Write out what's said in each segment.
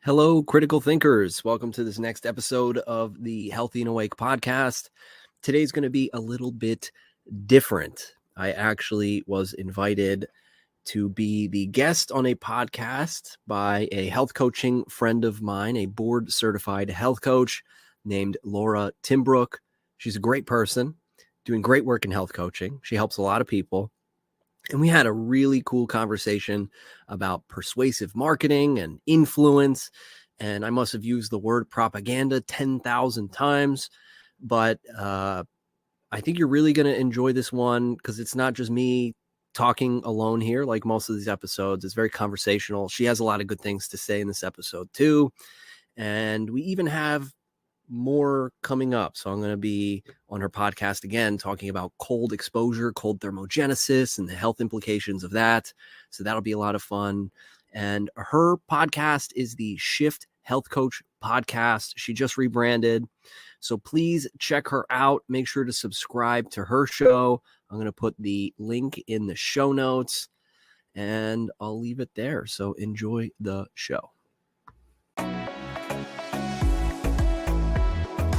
Hello, critical thinkers. Welcome to this next episode of the Healthy and Awake podcast. Today's going to be a little bit different. I actually was invited to be the guest on a podcast by a health coaching friend of mine, a board certified health coach named Laura Timbrook. She's a great person, doing great work in health coaching. She helps a lot of people. And we had a really cool conversation about persuasive marketing and influence. And I must have used the word propaganda 10,000 times. But I think you're really going to enjoy this one because it's not just me talking alone here like most of these episodes. It's very conversational. She has a lot of good things to say in this episode too. And we even have more coming up. So I'm going to be on her podcast again, talking about cold exposure, cold thermogenesis, and the health implications of that. So that'll be a lot of fun. And her podcast is the Shift Health Coach Podcast. She just rebranded. So please check her out. Make sure to subscribe to her show. I'm going to put the link in the show notes and I'll leave it there. So enjoy the show.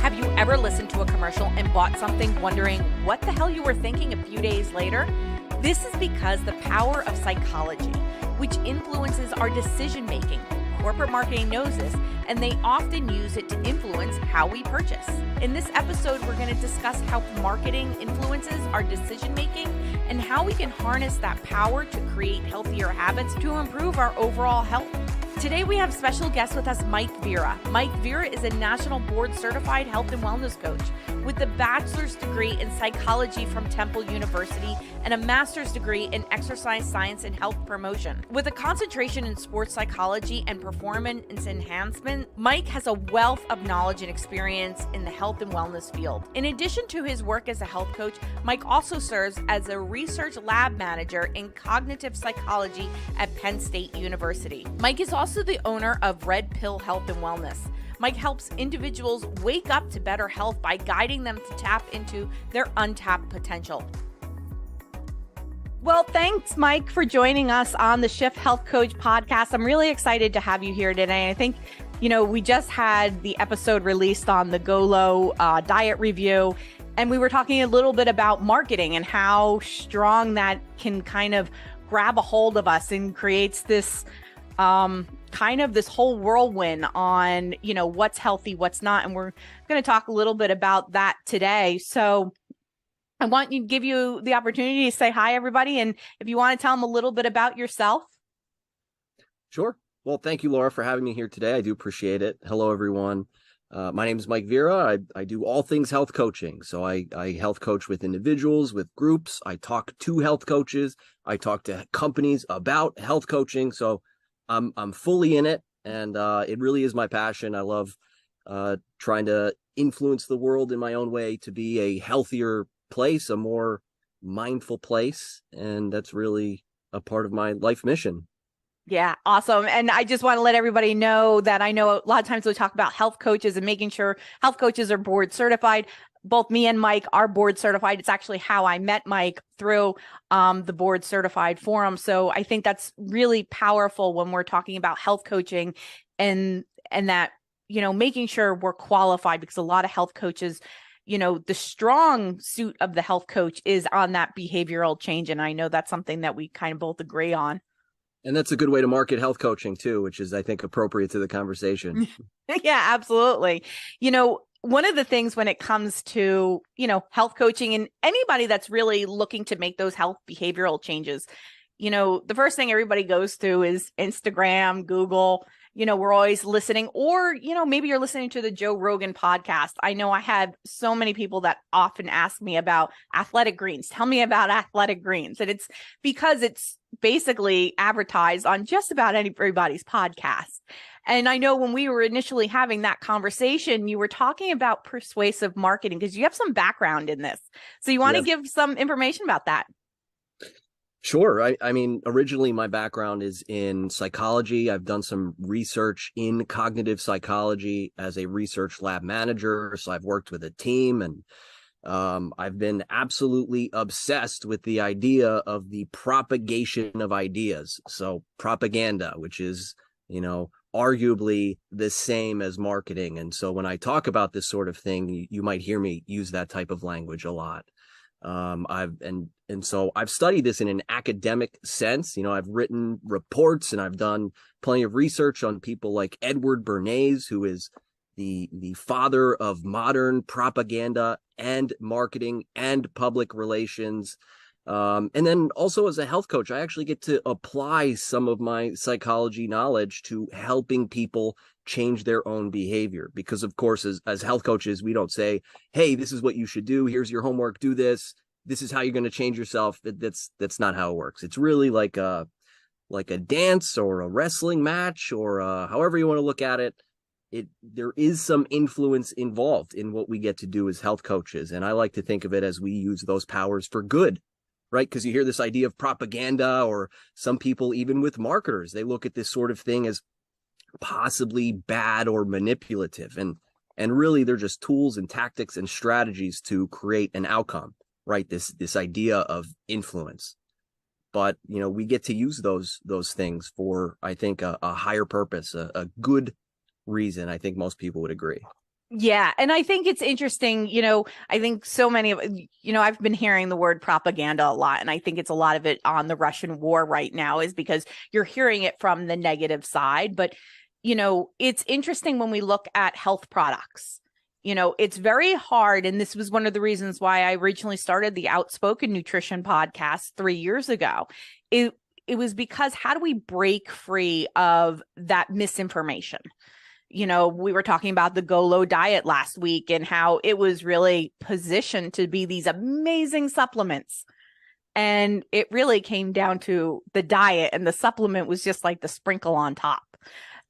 Have you ever listened to a commercial and bought something wondering what the hell you were thinking a few days later? This is because the power of psychology, which influences our decision-making. Corporate marketing knows this, and they often use it to influence how we purchase. In this episode, we're going to discuss how marketing influences our decision-making and how we can harness that power to create healthier habits to improve our overall health. Today, we have special guest with us, Mike Vera. Mike Vera is a national board certified health and wellness coach with a bachelor's degree in psychology from Temple University and a master's degree in exercise science and health promotion. With a concentration in sports psychology and performance enhancement, Mike has a wealth of knowledge and experience in the health and wellness field. In addition to his work as a health coach, Mike also serves as a research lab manager in cognitive psychology at Penn State University. Mike is also the owner of Red Pill Health and Wellness. Mike helps individuals wake up to better health by guiding them to tap into their untapped potential. Well, thanks, Mike, for joining us on the Shift Health Coach podcast. I'm really excited to have you here today. I think, we just had the episode released on the Go Low diet review, and we were talking a little bit about marketing and how strong that can kind of grab a hold of us and creates this kind of this whole whirlwind on, what's healthy, what's not. And we're going to talk a little bit about that today. So I want to give you the opportunity to say hi, everybody. And if you want to tell them a little bit about yourself. Sure. Well, thank you, Laura, for having me here today. I do appreciate it. Hello, everyone. My name is Mike Vera. I do all things health coaching. So I health coach with individuals, with groups. I talk to health coaches. I talk to companies about health coaching. So I'm fully in it, and it really is my passion. I love trying to influence the world in my own way to be a healthier place, a more mindful place, and that's really a part of my life mission. Yeah, awesome. And I just want to let everybody know that I know a lot of times we talk about health coaches and making sure health coaches are board certified. Both me and Mike are board certified. It's actually how I met Mike, through the board certified forum. So I think that's really powerful when we're talking about health coaching and that, making sure we're qualified, because a lot of health coaches, the strong suit of the health coach is on that behavioral change. And I know that's something that we kind of both agree on. And that's a good way to market health coaching too, which is, I think, appropriate to the conversation. Yeah, absolutely. One of the things when it comes to, health coaching and anybody that's really looking to make those health behavioral changes, the first thing everybody goes through is Instagram, Google. We're always listening, or, maybe you're listening to the Joe Rogan podcast. I know I have so many people that often ask me about athletic greens. Tell me about athletic greens. And it's because it's basically advertised on just about everybody's podcast. And I know when we were initially having that conversation, you were talking about persuasive marketing because you have some background in this. So you want to give some information about that? Sure. I mean, originally my background is in psychology. I've done some research in cognitive psychology as a research lab manager. So I've worked with a team, and I've been absolutely obsessed with the idea of the propagation of ideas. So propaganda, which is, arguably the same as marketing. And so when I talk about this sort of thing, you might hear me use that type of language a lot. So I've studied this in an academic sense. I've written reports and I've done plenty of research on people like Edward Bernays, who is the father of modern propaganda and marketing and public relations. And then also as a health coach, I actually get to apply some of my psychology knowledge to helping people change their own behavior. Because of course, as health coaches, we don't say, hey, this is what you should do. Here's your homework. Do this. This is how you're going to change yourself. That's not how it works. It's really like a dance or a wrestling match or however you want to look at it. There is some influence involved in what we get to do as health coaches. And I like to think of it as we use those powers for good. Right? Because you hear this idea of propaganda, or some people, even with marketers, they look at this sort of thing as possibly bad or manipulative. And really, they're just tools and tactics and strategies to create an outcome, right? This idea of influence. But, we get to use those things for, I think, a higher purpose, a good reason. I think most people would agree. Yeah. And I think it's interesting, I think so many of, I've been hearing the word propaganda a lot. And I think it's a lot of it on the Russian war right now is because you're hearing it from the negative side. But, it's interesting when we look at health products. It's very hard. And this was one of the reasons why I originally started the Outspoken Nutrition podcast 3 years ago. It was because how do we break free of that misinformation? We were talking about the Go Low diet last week and how it was really positioned to be these amazing supplements. And it really came down to the diet, and the supplement was just like the sprinkle on top,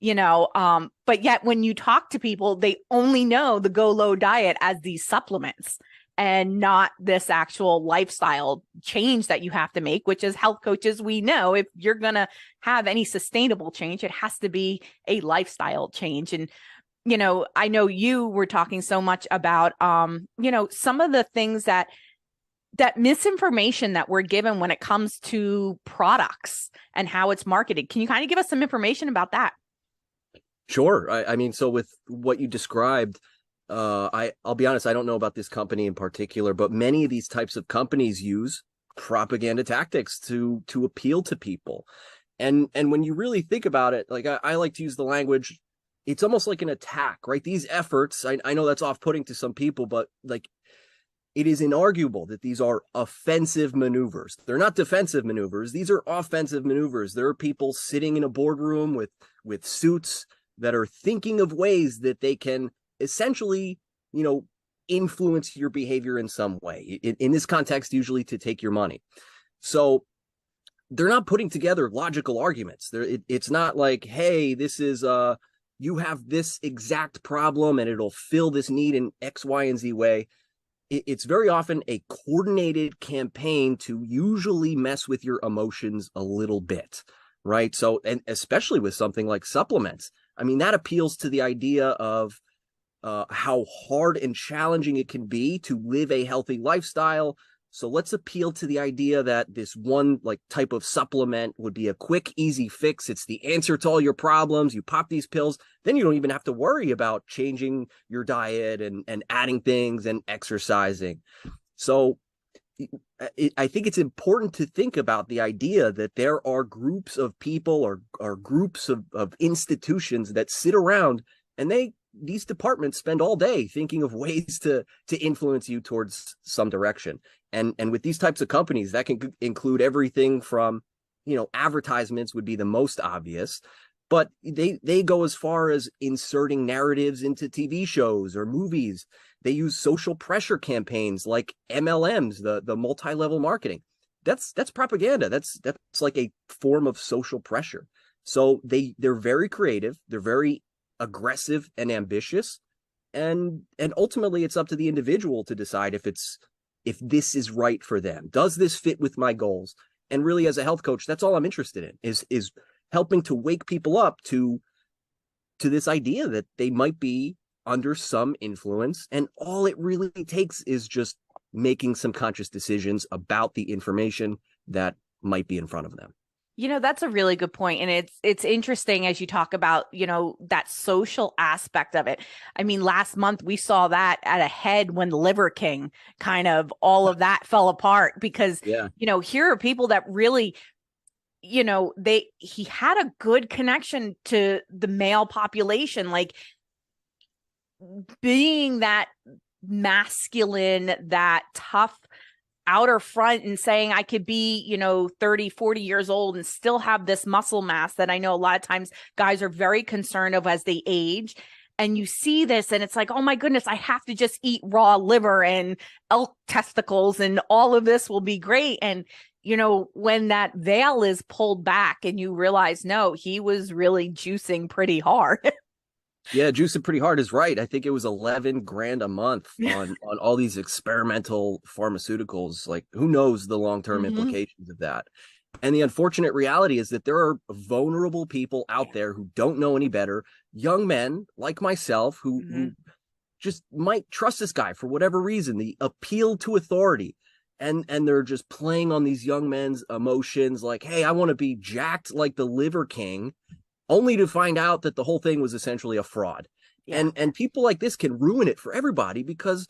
but yet when you talk to people, they only know the Go Low diet as these supplements and not this actual lifestyle change that you have to make, which as health coaches, we know if you're going to have any sustainable change, it has to be a lifestyle change. And, I know you were talking so much about, some of the things that misinformation that we're given when it comes to products and how it's marketed. Can you kind of give us some information about that? Sure. I mean, so with what you described, I'll be honest, I don't know about this company in particular, but many of these types of companies use propaganda tactics to appeal to people. And when you really think about it, like I like to use the language, it's almost like an attack, right? These efforts, I know that's off-putting to some people, but like it is inarguable that these are offensive maneuvers. They're not defensive maneuvers. These are offensive maneuvers. There are people sitting in a boardroom with suits that are thinking of ways that they can essentially, influence your behavior in some way. In this context, usually to take your money. So they're not putting together logical arguments. It's not like, hey, this is you have this exact problem and it'll fill this need in X, Y, and Z way. It's very often a coordinated campaign to usually mess with your emotions a little bit, right? So, and especially with something like supplements, I mean, that appeals to the idea of how hard and challenging it can be to live a healthy lifestyle. So let's appeal to the idea that this one type of supplement would be a quick, easy fix. It's the answer to all your problems. You pop these pills, then you don't even have to worry about changing your diet and adding things and exercising. So I think it's important to think about the idea that there are groups of people or groups of institutions that sit around and these departments spend all day thinking of ways to influence you towards some direction. And with these types of companies, that can include everything from, advertisements would be the most obvious, but they go as far as inserting narratives into TV shows or movies. They use social pressure campaigns like MLMs, the multi-level marketing. That's propaganda. That's like a form of social pressure. So they're very creative. They're very aggressive and ambitious, and ultimately it's up to the individual to decide if this is right for them. Does this fit with my goals? And really, as a health coach, that's all I'm interested in is helping to wake people up to this idea that they might be under some influence, and all it really takes is just making some conscious decisions about the information that might be in front of them. That's a really good point. And it's interesting as you talk about, that social aspect of it. I mean, last month we saw that at a head when the Liver King kind of all of that fell apart because, Yeah. Here are people that really, he had a good connection to the male population, like being that masculine, that tough outer front and saying I could be, 30, 40 years old and still have this muscle mass that I know a lot of times guys are very concerned of as they age. And you see this and it's like, oh my goodness, I have to just eat raw liver and elk testicles and all of this will be great. And, when that veil is pulled back and you realize, no, he was really juicing pretty hard. Yeah, juicing pretty hard is right. I think it was 11 grand a month on all these experimental pharmaceuticals. Like, who knows the long-term implications of that? And the unfortunate reality is that there are vulnerable people out there who don't know any better, young men like myself who just might trust this guy for whatever reason, the appeal to authority. And they're just playing on these young men's emotions like, hey, I want to be jacked like the Liver King, only to find out that the whole thing was essentially a fraud. Yeah. And people like this can ruin it for everybody because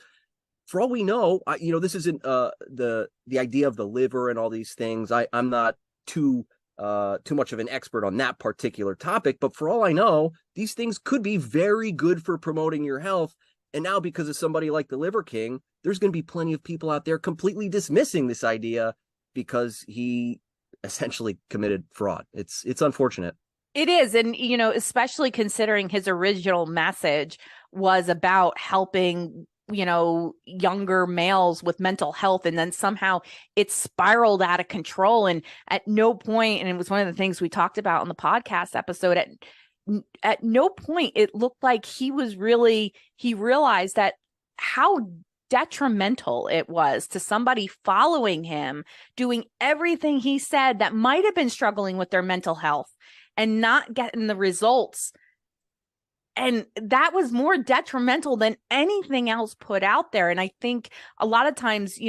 for all we know, this isn't the idea of the liver and all these things. I'm not too much of an expert on that particular topic, but for all I know, these things could be very good for promoting your health. And now because of somebody like the Liver King, there's going to be plenty of people out there completely dismissing this idea because he essentially committed fraud. It's unfortunate. It is. And, especially considering his original message was about helping, younger males with mental health. And then somehow it spiraled out of control. And at no point, and it was one of the things we talked about on the podcast episode, at no point it looked like he realized that how detrimental it was to somebody following him, doing everything he said that might have been struggling with their mental health and not getting the results. And that was more detrimental than anything else put out there. And I think a lot of times,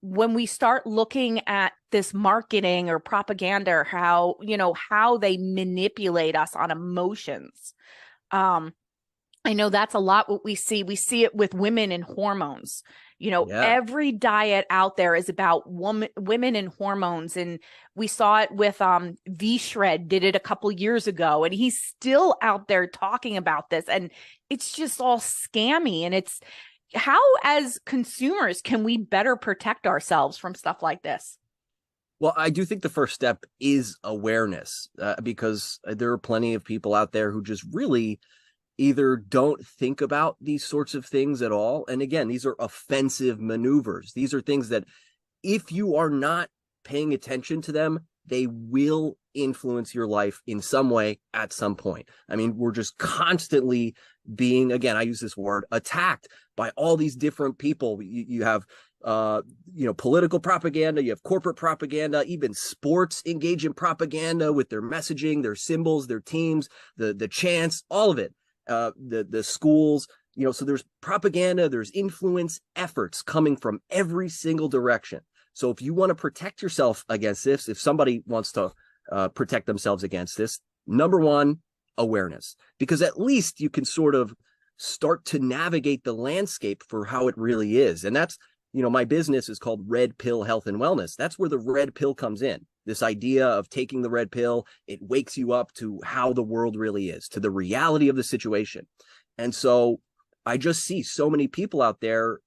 when we start looking at this marketing or propaganda or how they manipulate us on emotions, I know that's a lot what we see. We see it with women and hormones. Every diet out there is about women and hormones. And we saw it with V-Shred did it a couple years ago. And he's still out there talking about this. And it's just all scammy. And it's how, as consumers, can we better protect ourselves from stuff like this? Well, I do think the first step is awareness, because there are plenty of people out there who just really either don't think about these sorts of things at all. And again, these are offensive maneuvers. These are things that if you are not paying attention to them, they will influence your life in some way at some point. I mean, we're just constantly being, again, I use this word, attacked by all these different people. You have political propaganda, you have corporate propaganda, even sports engage in propaganda with their messaging, their symbols, their teams, the chants, all of it. The schools, so there's propaganda, there's influence efforts coming from every single direction. So if you want to protect yourself against this, if somebody wants to protect themselves against this, number one, awareness, because at least you can sort of start to navigate the landscape for how it really is. And that's, my business is called Red Pill Health and Wellness. That's where the red pill comes in. This idea of taking the red pill, it wakes you up to how the world really is, to the reality of the situation. And so I just see so many people out there,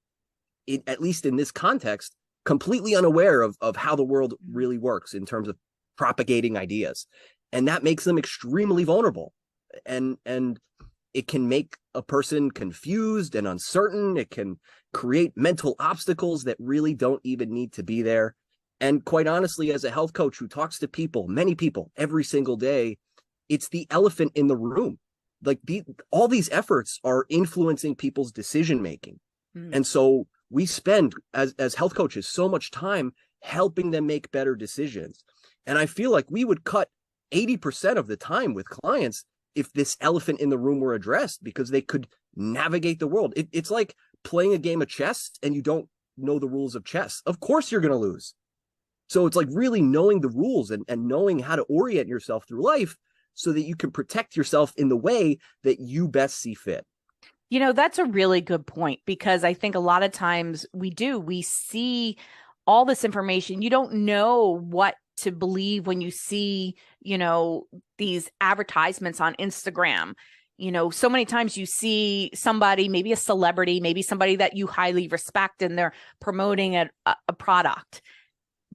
at least in this context, completely unaware of how the world really works in terms of propagating ideas. And that makes them extremely vulnerable. And it can make a person confused and uncertain. It can create mental obstacles that really don't even need to be there. And quite honestly, as a health coach who talks to people, many people every single day, it's the elephant in the room. Like all these efforts are influencing people's decision-making. And so we spend as health coaches so much time helping them make better decisions. And I feel like we would cut 80% of the time with clients if this elephant in the room were addressed, because they could navigate the world. It's like playing a game of chess and you don't know the rules of chess. Of course you're going to lose. So it's like really knowing the rules and knowing how to orient yourself through life so that you can protect yourself in the way that you best see fit. That's a really good point, because I think a lot of times we see all this information. You don't know what to believe when you see, these advertisements on Instagram. So many times you see somebody, maybe a celebrity, maybe somebody that you highly respect, and they're promoting a product.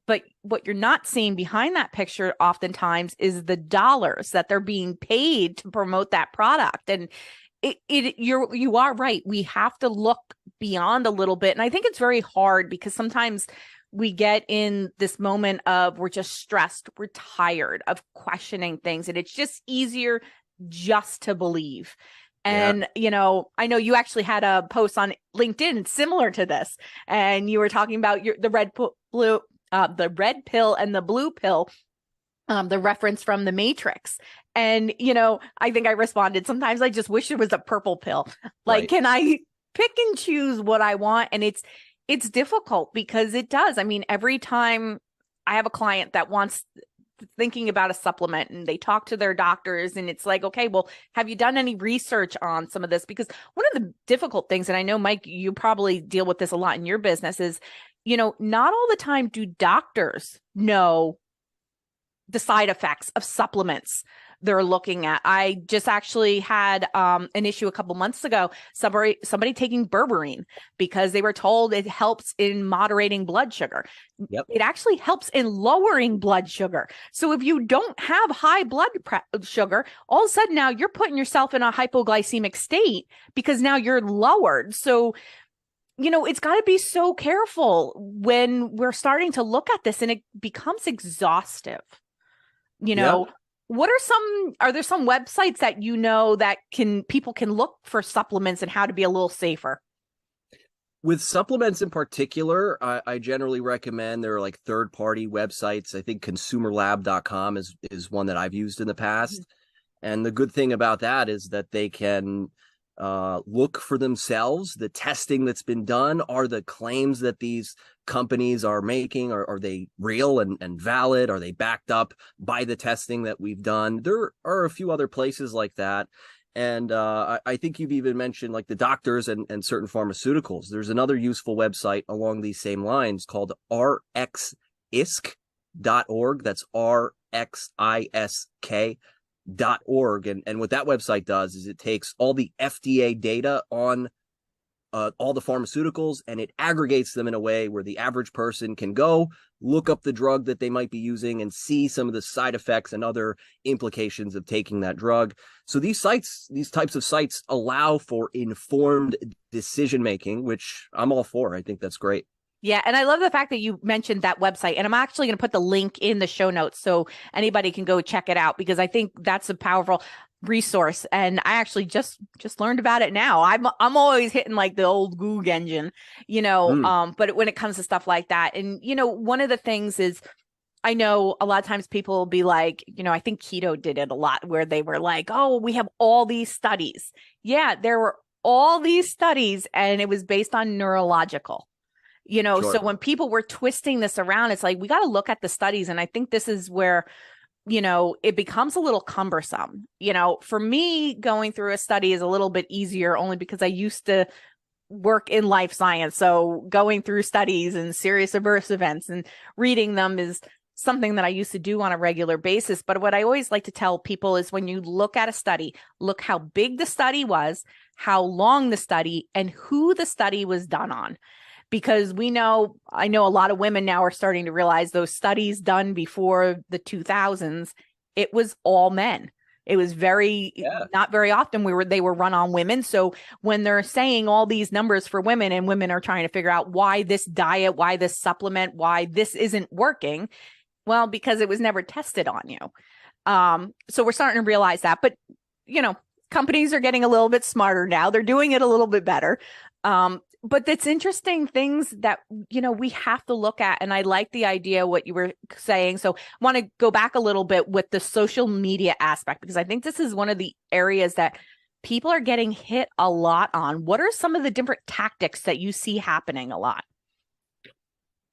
But what you're not seeing behind that picture oftentimes is the dollars that they're being paid to promote that product. And you are right. We have to look beyond a little bit. And I think it's very hard because sometimes we get in this moment of we're just stressed, we're tired of questioning things, and it's just easier just to believe. And, I know you actually had a post on LinkedIn similar to this, and you were talking about the red pill and the blue pill, the reference from the Matrix. And, I think I responded, sometimes I just wish it was a purple pill. Like, Right. Can I pick and choose what I want? And it's difficult because it does. I mean, every time I have a client that wants thinking about a supplement and they talk to their doctors, and it's like, okay, well, have you done any research on some of this? Because one of the difficult things, and I know, Mike, you probably deal with this a lot in your business, is, not all the time do doctors know the side effects of supplements they're looking at. I just actually had an issue a couple months ago, somebody taking berberine because they were told it helps in moderating blood sugar. Yep. It actually helps in lowering blood sugar. So if you don't have high blood sugar, all of a sudden now you're putting yourself in a hypoglycemic state because now you're lowered. So it's got to be so careful when we're starting to look at this, and it becomes exhaustive. Yep. Are there some websites that that people can look for supplements and how to be a little safer? With supplements in particular, I generally recommend there are like third-party websites. I think consumerlab.com is one that I've used in the past. Mm-hmm. And the good thing about that is that they can look for themselves the testing that's been done. Are the claims that these companies are making, are they real and valid? Are they backed up by the testing that we've done? There are a few other places like that. And I think you've even mentioned like the doctors and certain pharmaceuticals. There's another useful website along these same lines called rxisk.org. That's RXISK.org. And what that website does is it takes all the FDA data on all the pharmaceuticals, and it aggregates them in a way where the average person can go look up the drug that they might be using and see some of the side effects and other implications of taking that drug. So these types of sites allow for informed decision making, which I'm all for. I think that's great. Yeah. And I love the fact that you mentioned that website, and I'm actually going to put the link in the show notes so anybody can go check it out, because I think that's a powerful resource. And I actually just learned about it now. I'm always hitting like the old Google engine, but when it comes to stuff like that, and, one of the things is, I know a lot of times people will be like, I think keto did it a lot, where they were like, oh, we have all these studies. Yeah, there were all these studies, and it was based on neurological. Sure. So when people were twisting this around, it's like, we got to look at the studies. And I think this is where, it becomes a little cumbersome. For me, going through a study is a little bit easier, only because I used to work in life science. So going through studies and serious adverse events and reading them is something that I used to do on a regular basis. But what I always like to tell people is, when you look at a study, look how big the study was, how long the study, and who the study was done on. Because I know a lot of women now are starting to realize those studies done before the 2000s, it was all men. It was not very often they were run on women. So when they're saying all these numbers for women, and women are trying to figure out why this diet, why this supplement, why this isn't working, well, because it was never tested on you. So we're starting to realize that. But, companies are getting a little bit smarter now. They're doing it a little bit better. But it's interesting things that, we have to look at. And I like the idea, what you were saying. So I want to go back a little bit with the social media aspect, because I think this is one of the areas that people are getting hit a lot on. What are some of the different tactics that you see happening a lot?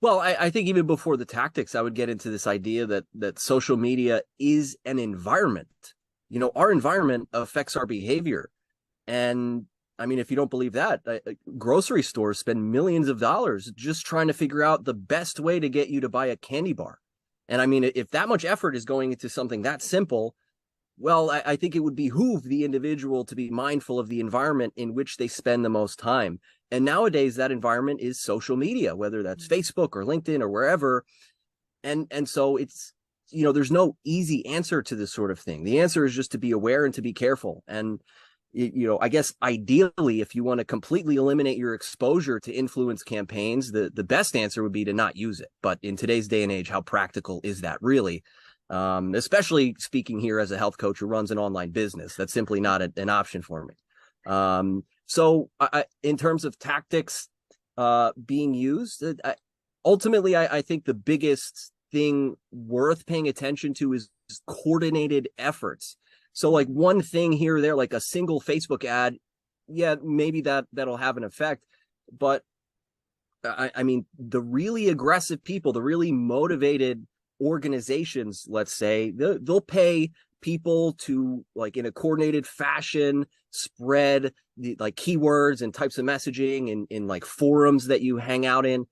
Well, I think even before the tactics, I would get into this idea that social media is an environment. Our environment affects our behavior. And I mean, if you don't believe that, grocery stores spend millions of dollars just trying to figure out the best way to get you to buy a candy bar. And I mean, if that much effort is going into something that simple, well, I think it would behoove the individual to be mindful of the environment in which they spend the most time. And nowadays, that environment is social media, whether that's Facebook or LinkedIn or wherever. And so it's, there's no easy answer to this sort of thing. The answer is just to be aware and to be careful. And, I guess ideally, if you want to completely eliminate your exposure to influence campaigns, the best answer would be to not use it. But in today's day and age, how practical is that really? Especially speaking here as a health coach who runs an online business. That's simply not an option for me. So in terms of tactics being used, ultimately, I think the biggest thing worth paying attention to is coordinated efforts. So like one thing here or there, like a single Facebook ad, yeah, maybe that'll have an effect. But I mean, the really aggressive people, the really motivated organizations, let's say, they'll pay people to, like, in a coordinated fashion, spread the like keywords and types of messaging in like forums that you hang out in,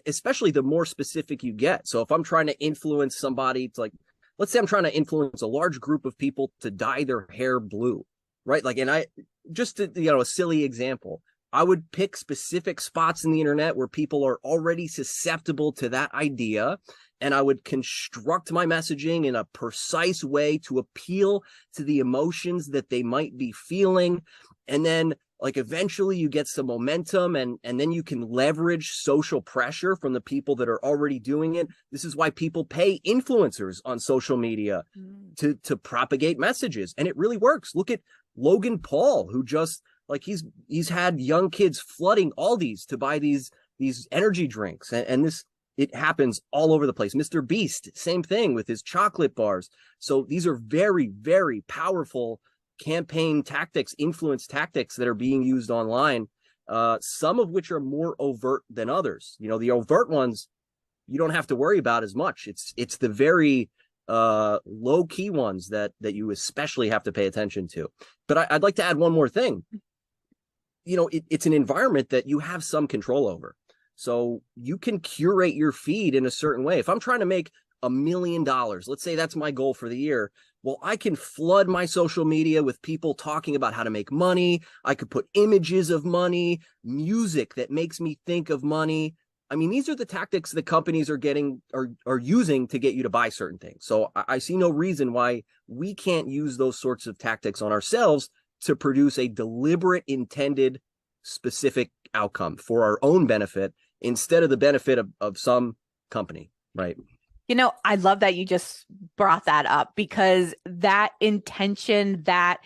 especially the more specific you get. So if I'm trying to influence somebody, it's like, let's say I'm trying to influence a large group of people to dye their hair blue, right? Like, and a silly example, I would pick specific spots in the internet where people are already susceptible to that idea. And I would construct my messaging in a precise way to appeal to the emotions that they might be feeling. And then, like, eventually you get some momentum, and then you can leverage social pressure from the people that are already doing it. This is why people pay influencers on social media to propagate messages. And it really works. Look at Logan Paul, who just, like, he's had young kids flooding Aldi's to buy these energy drinks. And this, it happens all over the place. Mr. Beast, same thing with his chocolate bars. So these are very, very powerful campaign tactics, influence tactics that are being used online, some of which are more overt than others. The overt ones, you don't have to worry about as much. It's the very low key ones that you especially have to pay attention to. But I'd like to add one more thing. It's an environment that you have some control over. So you can curate your feed in a certain way. If I'm trying to make $1 million, let's say that's my goal for the year, well, I can flood my social media with people talking about how to make money. I could put images of money, music that makes me think of money. I mean, these are the tactics that companies are using to get you to buy certain things. So I see no reason why we can't use those sorts of tactics on ourselves to produce a deliberate, intended, specific outcome for our own benefit instead of the benefit of some company, right? I love that you just brought that up, because that intention, that,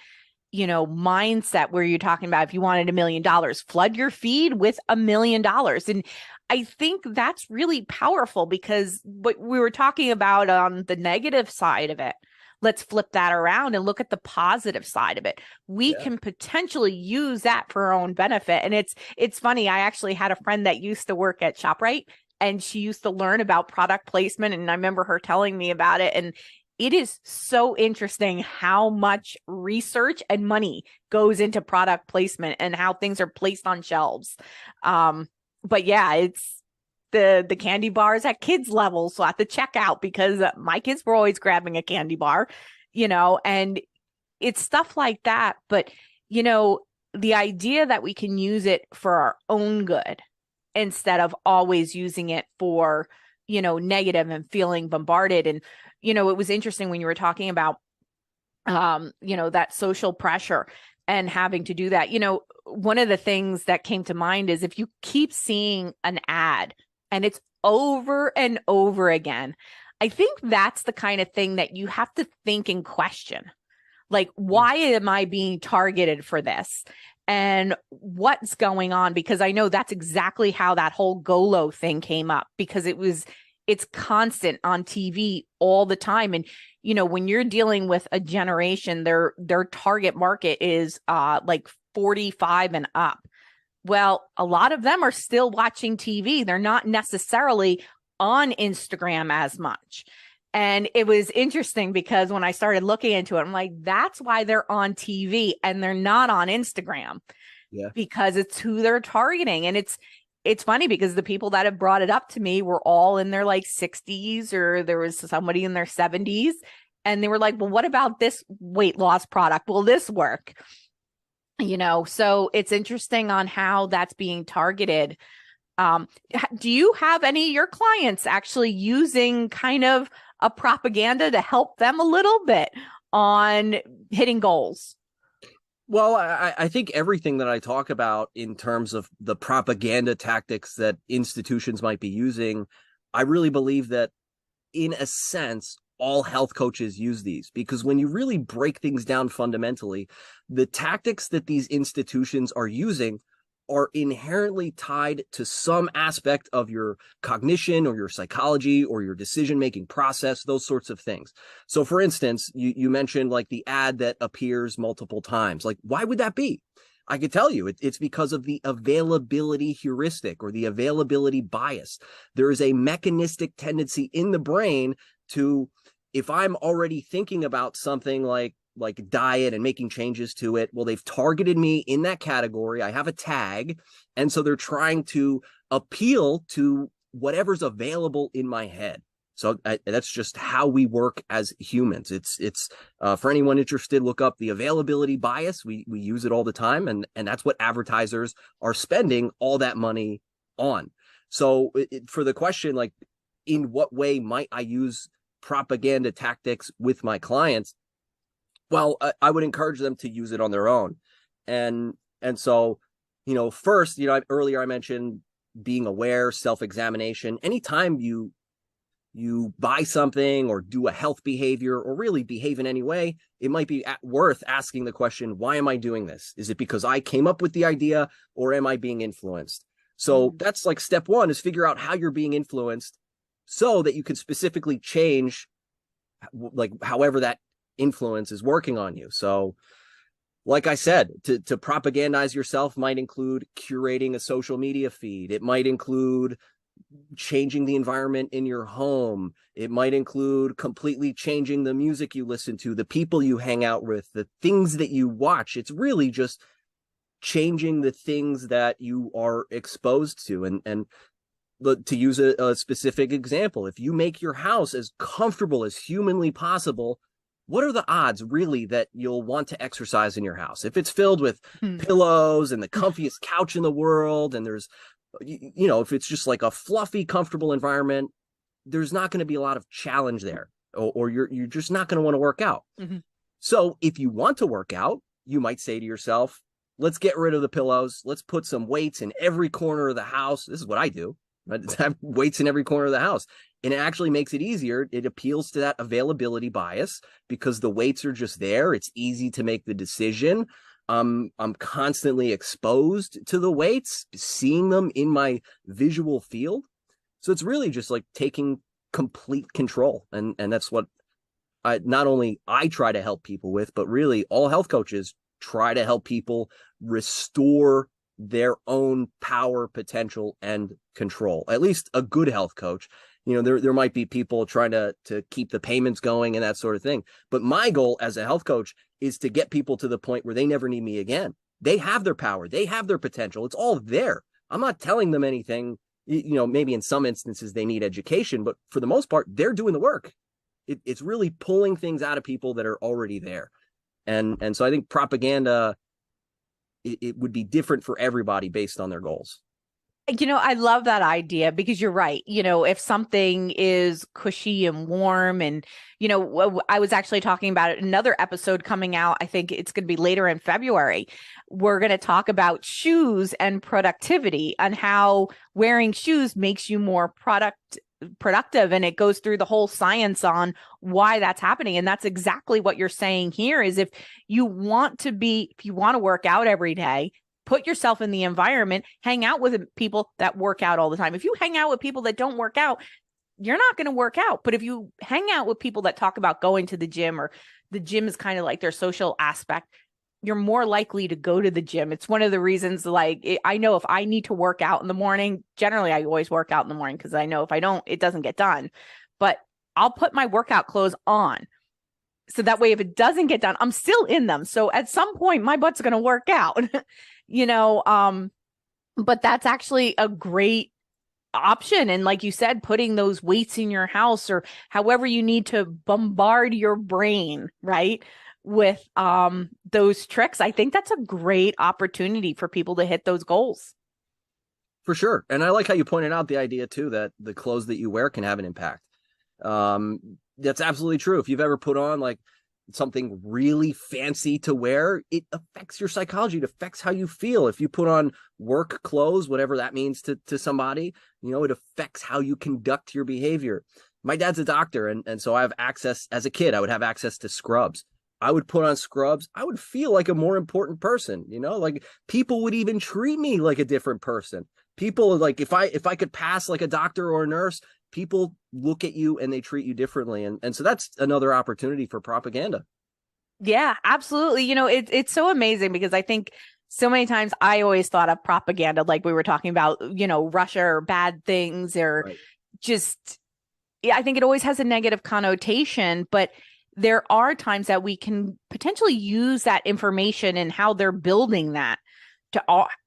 mindset where you're talking about, if you wanted $1 million, flood your feed with $1 million. And I think that's really powerful, because what we were talking about on the negative side of it, let's flip that around and look at the positive side of it. We can potentially use that for our own benefit. And it's funny. I actually had a friend that used to work at ShopRite, and she used to learn about product placement. And I remember her telling me about it. And it is so interesting how much research and money goes into product placement and how things are placed on shelves. But yeah, it's the candy bars at kids level. So at the checkout, because my kids were always grabbing a candy bar, and it's stuff like that. But, the idea that we can use it for our own good instead of always using it for, negative and feeling bombarded. And, it was interesting when you were talking about, that social pressure and having to do that. One of the things that came to mind is if you keep seeing an ad and it's over and over again, I think that's the kind of thing that you have to think and question. Like, why am I being targeted for this? And what's going on? Because I know that's exactly how that whole GOLO thing came up, because it's constant on TV all the time. And, when you're dealing with a generation, their target market is like 45 and up. Well, a lot of them are still watching TV. They're not necessarily on Instagram as much. And it was interesting because when I started looking into it, I'm like, that's why they're on TV and they're not on Instagram. Yeah. Because it's who they're targeting. And it's funny because the people that have brought it up to me were all in their like 60s, or there was somebody in their 70s. And they were like, well, what about this weight loss product? Will this work? So it's interesting on how that's being targeted. Do you have any of your clients actually using kind of a propaganda to help them a little bit on hitting goals? Well, I think everything that I talk about in terms of the propaganda tactics that institutions might be using, I really believe that in a sense, all health coaches use these, because when you really break things down fundamentally, the tactics that these institutions are using are inherently tied to some aspect of your cognition or your psychology or your decision-making process, those sorts of things. So for instance, you mentioned like the ad that appears multiple times. Like, why would that be? I could tell you it's because of the availability heuristic or the availability bias. There is a mechanistic tendency in the brain to, if I'm already thinking about something like diet and making changes to it, well, they've targeted me in that category. I have a tag. And so they're trying to appeal to whatever's available in my head. So that's just how we work as humans. It's for anyone interested, look up the availability bias. We use it all the time. And that's what advertisers are spending all that money on. So for the question, like, in what way might I use propaganda tactics with my clients? Well, I would encourage them to use it on their own. And so, first, earlier I mentioned being aware, self-examination. Anytime you buy something or do a health behavior or really behave in any way, it might be worth asking the question, why am I doing this? Is it because I came up with the idea, or am I being influenced? So that's like step one, is figure out how you're being influenced so that you can specifically change, like, however that influence is working on you. So like I said, to propagandize yourself might include curating a social media feed. It might include changing the environment in your home. It might include completely changing the music you listen to, the people you hang out with, the things that you watch. It's really just changing the things that you are exposed to. And to use a specific example, if you make your house as comfortable as humanly possible, what are the odds really that you'll want to exercise in your house? If it's filled with pillows and the comfiest couch in the world, and there's, if it's just like a fluffy, comfortable environment, there's not going to be a lot of challenge there, or you're just not going to want to work out. Mm-hmm. So if you want to work out, you might say to yourself, let's get rid of the pillows. Let's put some weights in every corner of the house. This is what I do. Right? Have weights in every corner of the house. And it actually makes it easier. It appeals to that availability bias because the weights are just there. It's easy to make the decision. I'm constantly exposed to the weights, seeing them in my visual field. So it's really just like taking complete control. And that's what not only I try to help people with, but really all health coaches try to help people restore their own power, potential, and control. At least a good health coach. There might be people trying to keep the payments going and that sort of thing. But my goal as a health coach is to get people to the point where they never need me again. They have their power. They have their potential. It's all there. I'm not telling them anything. Maybe in some instances they need education, but for the most part, they're doing the work. It's really pulling things out of people that are already there. And so I think propaganda, it would be different for everybody based on their goals. I love that idea because you're right. If something is cushy and warm and, I was actually talking about it in another episode coming out. I think it's going to be later in February. We're going to talk about shoes and productivity and how wearing shoes makes you more productive. And it goes through the whole science on why that's happening. And that's exactly what you're saying here is if you want to work out every day, put yourself in the environment, hang out with people that work out all the time. If you hang out with people that don't work out, you're not going to work out. But if you hang out with people that talk about going to the gym, or the gym is kind of like their social aspect, you're more likely to go to the gym. It's one of the reasons, I know if I need to work out in the morning, generally I always work out in the morning because I know if I don't, it doesn't get done. But I'll put my workout clothes on. So that way, if it doesn't get done, I'm still in them. So at some point, my butt's going to work out, but that's actually a great option. And like you said, putting those weights in your house or however you need to bombard your brain, right, with those tricks, I think that's a great opportunity for people to hit those goals. For sure. And I like how you pointed out the idea too, that the clothes that you wear can have an impact. That's absolutely true. If you've ever put on like something really fancy to wear, it affects your psychology. It affects how you feel. If you put on work clothes, whatever that means to somebody, it affects how you conduct your behavior. My dad's a doctor. And so I have access, as a kid, I would have access to scrubs. I would put on scrubs. I would feel like a more important person, like people would even treat me like a different person. People, like if I could pass like a doctor or a nurse, people look at you and they treat you differently. And so that's another opportunity for propaganda. Yeah, absolutely. It's so amazing because I think so many times I always thought of propaganda, like we were talking about, Russia or bad things or right. Just, yeah, I think it always has a negative connotation, but there are times that we can potentially use that information and how they're building that to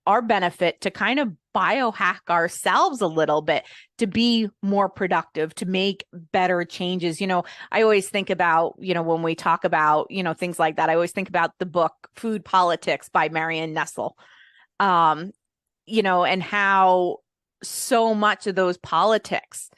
our benefit to kind of biohack ourselves a little bit to be more productive, to make better changes. I always think about, when we talk about, things like that, I always think about the book Food Politics by Marion Nestle, and how so much of those politics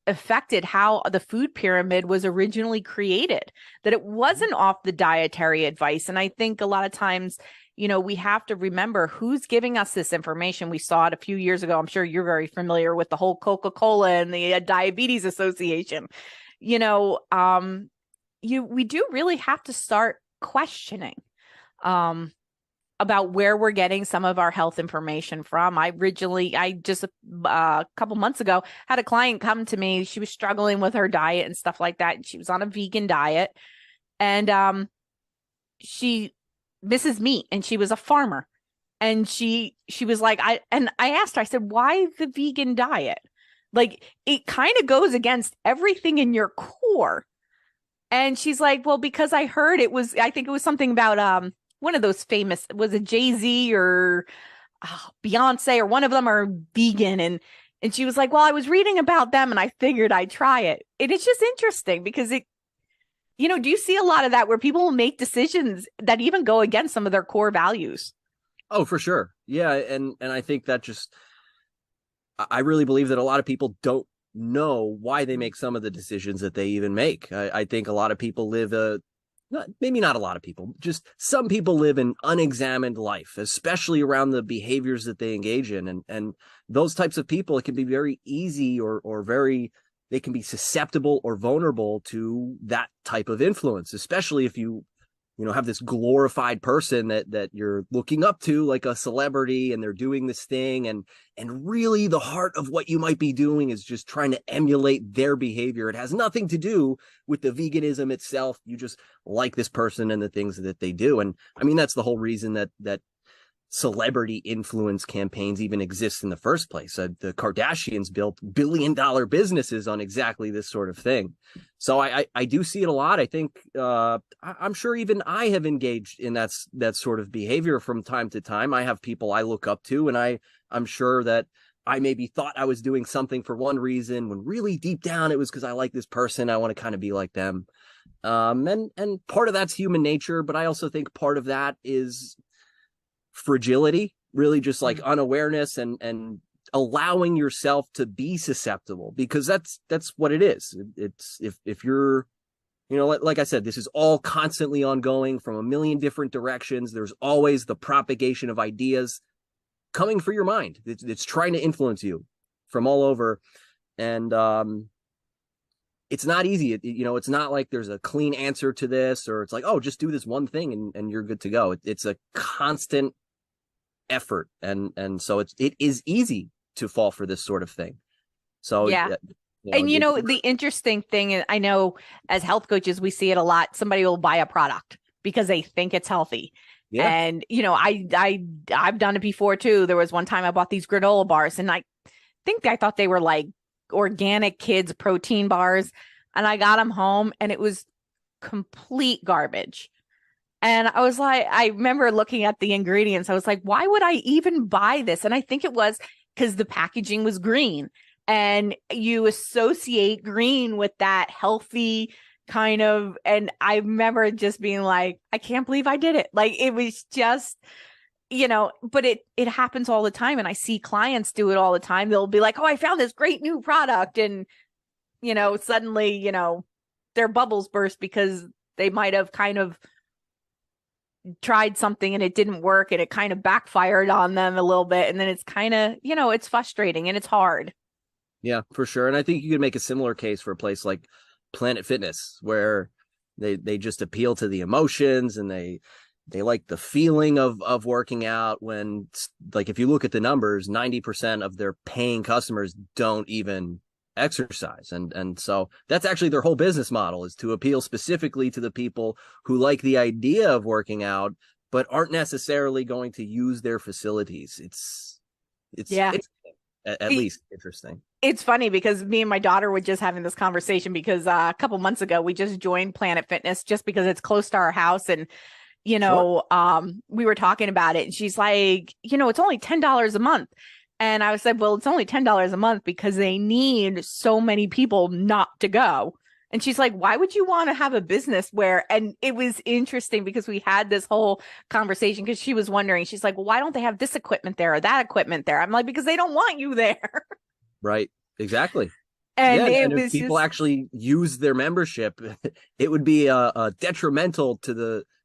affected how the food pyramid was originally created, that it wasn't off the dietary advice. And I think a lot of times, we have to remember who's giving us this information. We saw it a few years ago. I'm sure you're very familiar with the whole Coca-Cola and the Diabetes Association. We do really have to start questioning about where we're getting some of our health information from. I just a couple months ago had a client come to me. She was struggling with her diet and stuff like that. And she was on a vegan diet, and she misses meat, and she was a farmer. And she was like, I asked her, I said, why the vegan diet? Like, it kind of goes against everything in your core. And she's like, well, because I heard I think it was something about, one of those famous, was it Jay-Z or Beyonce or one of them are vegan. And she was like, well, I was reading about them and I figured I'd try it. And it's just interesting because do you see a lot of that where people will make decisions that even go against some of their core values? Oh, for sure. Yeah. And I think that I really believe that a lot of people don't know why they make some of the decisions that they even make. I think a lot of people live maybe not a lot of people, just some people live an unexamined life, especially around the behaviors that they engage in. And those types of people, it can be very easy they can be susceptible or vulnerable to that type of influence, especially if you have this glorified person that you're looking up to, like a celebrity, and they're doing this thing. And really the heart of what you might be doing is just trying to emulate their behavior. It has nothing to do with the veganism itself. You just like this person and the things that they do. And I mean, that's the whole reason that celebrity influence campaigns even exist in the first place. The Kardashians built billion-dollar businesses on exactly this sort of thing. So I do see it a lot. I think I'm sure even I have engaged in that sort of behavior from time to time. I have people I look up to, and I'm sure that I maybe thought I was doing something for one reason when really deep down it was because I like this person. I want to kind of be like them. And part of that's human nature, but I also think part of that is fragility, really just like unawareness and allowing yourself to be susceptible, because that's what it is. It's if you're, like I said, this is all constantly ongoing from a million different directions. There's always the propagation of ideas coming for your mind. It's trying to influence you from all over. And it's not easy. It's not like there's a clean answer to this, or it's like, oh, just do this one thing and you're good to go. It's a constant effort. And so it is easy to fall for this sort of thing. So yeah. And the interesting thing is, I know as health coaches, we see it a lot. Somebody will buy a product because they think it's healthy. Yeah. And, I've done it before too. There was one time I bought these granola bars and I thought they were like organic kids protein bars. And I got them home and it was complete garbage. And I was like, I remember looking at the ingredients. I was like, why would I even buy this? And I think it was because the packaging was green and you associate green with that healthy kind of. And I remember just being like, I can't believe I did it. Like it was just, but it happens all the time. And I see clients do it all the time. They'll be like, oh, I found this great new product. And, suddenly, their bubbles burst because they might have kind of tried something and it didn't work and it kind of backfired on them a little bit. And then it's kind of, it's frustrating and it's hard. Yeah, for sure. And I think you could make a similar case for a place like Planet Fitness, where they just appeal to the emotions and they like the feeling of working out, when, like, if you look at the numbers, 90% of their paying customers don't even exercise. And so that's actually their whole business model, is to appeal specifically to the people who like the idea of working out, but aren't necessarily going to use their facilities. It's at least interesting. It's funny because me and my daughter were just having this conversation because a couple months ago, we just joined Planet Fitness just because it's close to our house. And, sure. We were talking about it and she's like, it's only $10 a month. And I said, well, it's only $10 a month because they need so many people not to go. And she's like, why would you want to have a business where, and it was interesting because we had this whole conversation because she was wondering, she's like, well, why don't they have this equipment there or that equipment there? I'm like, because they don't want you there. Right. Exactly. And if people actually use their membership, it would be detrimental to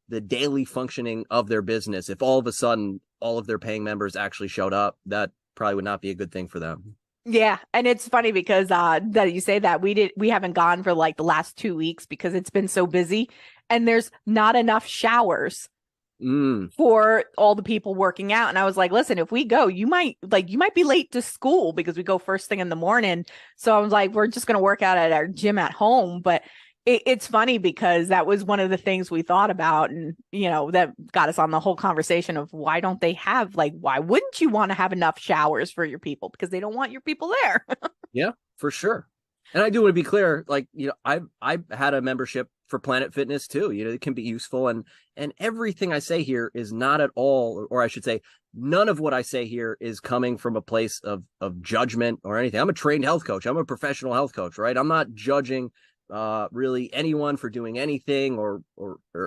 the daily functioning of their business. If all of a sudden all of their paying members actually showed up, that probably would not be a good thing for them. Yeah. And it's funny because that you say that we haven't gone for like the last 2 weeks because it's been so busy and there's not enough showers for all the people working out. And I was like, listen, if we go, you might be late to school because we go first thing in the morning. So I was like, we're just going to work out at our gym at home. But it's funny because that was one of the things we thought about. And, that got us on the whole conversation of why don't they have, like, why wouldn't you want to have enough showers for your people? Because they don't want your people there. Yeah, for sure. And I do want to be clear, like, I've had a membership for Planet Fitness too. It can be useful. And everything I say here is not at all, or I should say, none of what I say here is coming from a place of judgment or anything. I'm a trained health coach. I'm a professional health coach, right? I'm not judging really anyone for doing anything or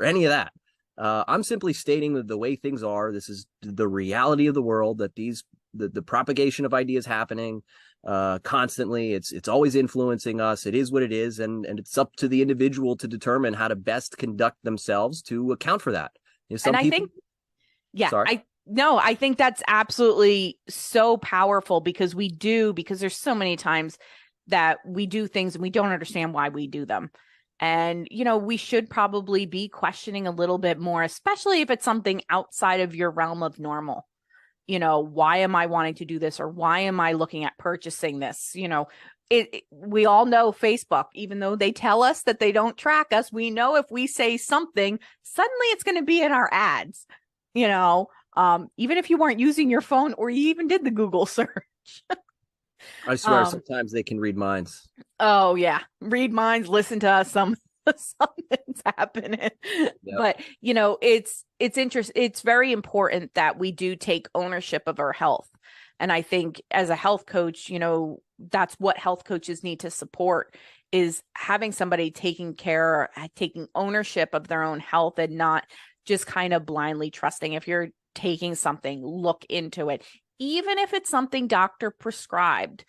any of that. I'm simply stating that the way things are, this is the reality of the world, that the propagation of ideas happening constantly. It's always influencing us. It is what it is. And it's up to the individual to determine how to best conduct themselves to account for that. I think that's absolutely so powerful because there's so many times that we do things and we don't understand why we do them. And, we should probably be questioning a little bit more, especially if it's something outside of your realm of normal. Why am I wanting to do this? Or why am I looking at purchasing this? We all know Facebook, even though they tell us that they don't track us, we know if we say something, suddenly it's going to be in our ads, even if you weren't using your phone or you even did the Google search. I swear, sometimes they can read minds. Oh yeah. Read minds, listen to us. Something's happening. Yep. But it's interesting. It's very important that we do take ownership of our health. And I think as a health coach, that's what health coaches need to support, is having somebody taking ownership of their own health and not just kind of blindly trusting. If you're taking something, look into it. Even if it's something doctor prescribed,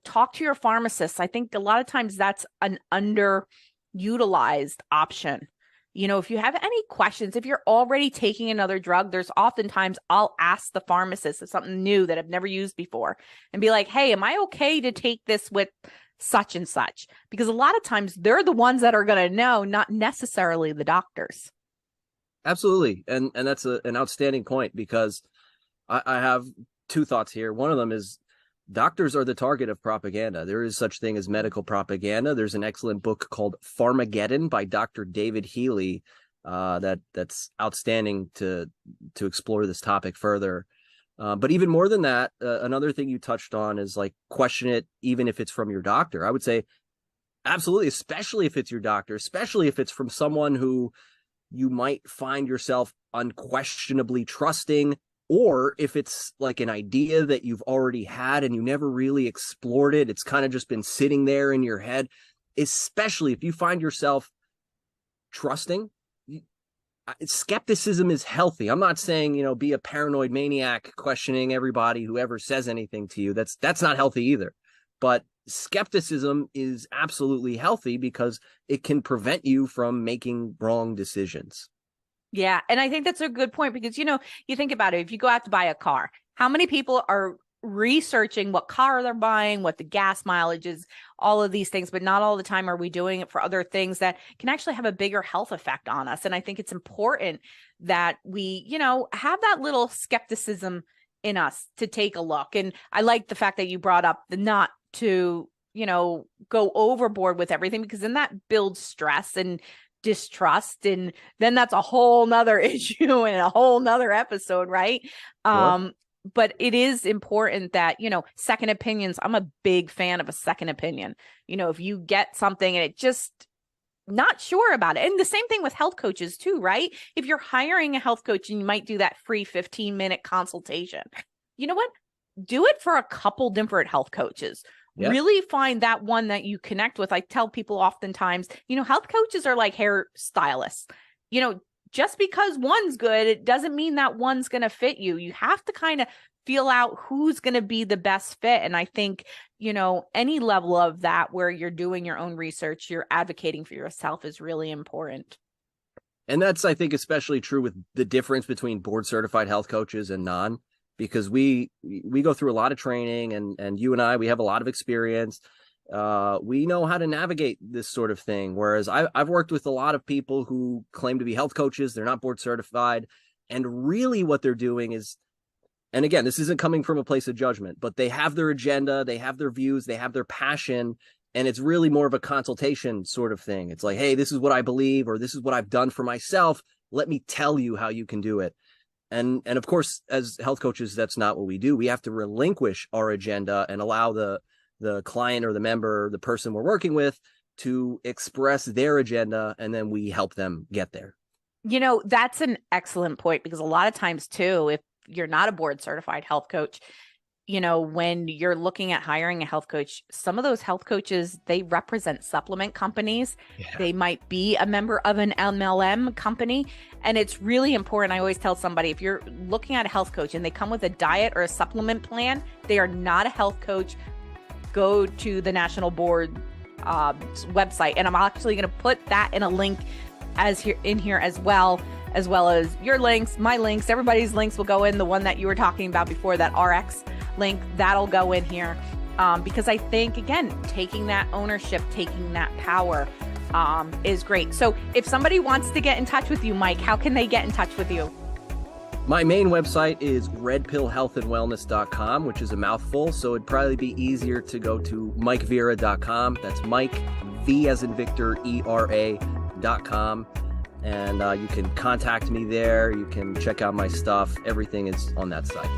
talk to your pharmacist. I think a lot of times that's an underutilized option. If you have any questions, if you're already taking another drug, there's oftentimes I'll ask the pharmacist of something new that I've never used before and be like, hey, am I okay to take this with such and such? Because a lot of times they're the ones that are going to know, not necessarily the doctors. Absolutely. And that's an outstanding point, because I have two thoughts here. One of them is doctors are the target of propaganda. There is such thing as medical propaganda. There's an excellent book called Pharmageddon by Dr. David Healy That's outstanding to explore this topic further. But even more than that, another thing you touched on is like question it, even if it's from your doctor. I would say absolutely, especially if it's your doctor, especially if it's from someone who you might find yourself unquestionably trusting, or if it's like an idea that you've already had and you never really explored it. It's kind of just been sitting there in your head, especially if you find yourself trusting. Skepticism is healthy. I'm not saying, be a paranoid maniac questioning everybody who ever says anything to you. That's not healthy either. But skepticism is absolutely healthy because it can prevent you from making wrong decisions. Yeah. And I think that's a good point because, you think about it. If you go out to buy a car, how many people are researching what car they're buying, what the gas mileage is, all of these things, but not all the time are we doing it for other things that can actually have a bigger health effect on us. And I think it's important that we, have that little skepticism in us to take a look. And I like the fact that you brought up the not to, go overboard with everything, because then that builds stress and distrust. And then that's a whole nother issue and a whole nother episode, right? Sure. But it is important that, second opinions, I'm a big fan of a second opinion. If you get something and it just not sure about it. And the same thing with health coaches too, right? If you're hiring a health coach and you might do that free 15-minute consultation, you know what? Do it for a couple different health coaches. Yep. Really find that one that you connect with. I tell people oftentimes, health coaches are like hair stylists. Just because one's good, it doesn't mean that one's going to fit you. You have to kind of feel out who's going to be the best fit. And I think, any level of that where you're doing your own research, you're advocating for yourself is really important. And that's, I think, especially true with the difference between board certified health coaches and non, because we go through a lot of training and you and I, we have a lot of experience. We know how to navigate this sort of thing. Whereas I've worked with a lot of people who claim to be health coaches. They're not board certified. And really what they're doing is, and again, this isn't coming from a place of judgment, but they have their agenda, they have their views, they have their passion. And it's really more of a consultation sort of thing. It's like, hey, this is what I believe, or this is what I've done for myself. Let me tell you how you can do it. And of course, as health coaches, that's not what we do. We have to relinquish our agenda and allow the client or the member, the person we're working with, to express their agenda, and then we help them get there. That's an excellent point, because a lot of times too, if you're not a board certified health coach, when you're looking at hiring a health coach, some of those health coaches, they represent supplement companies. Yeah. They might be a member of an MLM company. And it's really important. I always tell somebody, if you're looking at a health coach and they come with a diet or a supplement plan, they are not a health coach. Go to the National Board website. And I'm actually going to put that in a link in here as well as your links, my links, everybody's links will go in. The one that you were talking about before, that RX link, that'll go in here. Because I think, again, taking that ownership, taking that power is great. So if somebody wants to get in touch with you, Mike, how can they get in touch with you? My main website is redpillhealthandwellness.com, which is a mouthful. So it'd probably be easier to go to mikevera.com. That's Mike, V as in Victor, ERA.com. And you can contact me there. You can check out my stuff. Everything is on that site.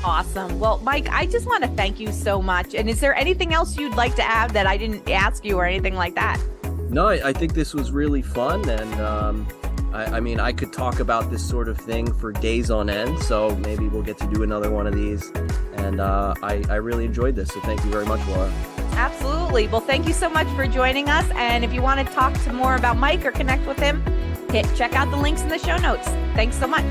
Awesome. Well, Mike, I just want to thank you so much. And is there anything else you'd like to add that I didn't ask you or anything like that? No, I think this was really fun. And I could talk about this sort of thing for days on end. So maybe we'll get to do another one of these. And I really enjoyed this. So thank you very much, Laura. Absolutely. Well, thank you so much for joining us. And if you want to talk to more about Mike or connect with him, check out the links in the show notes. Thanks so much.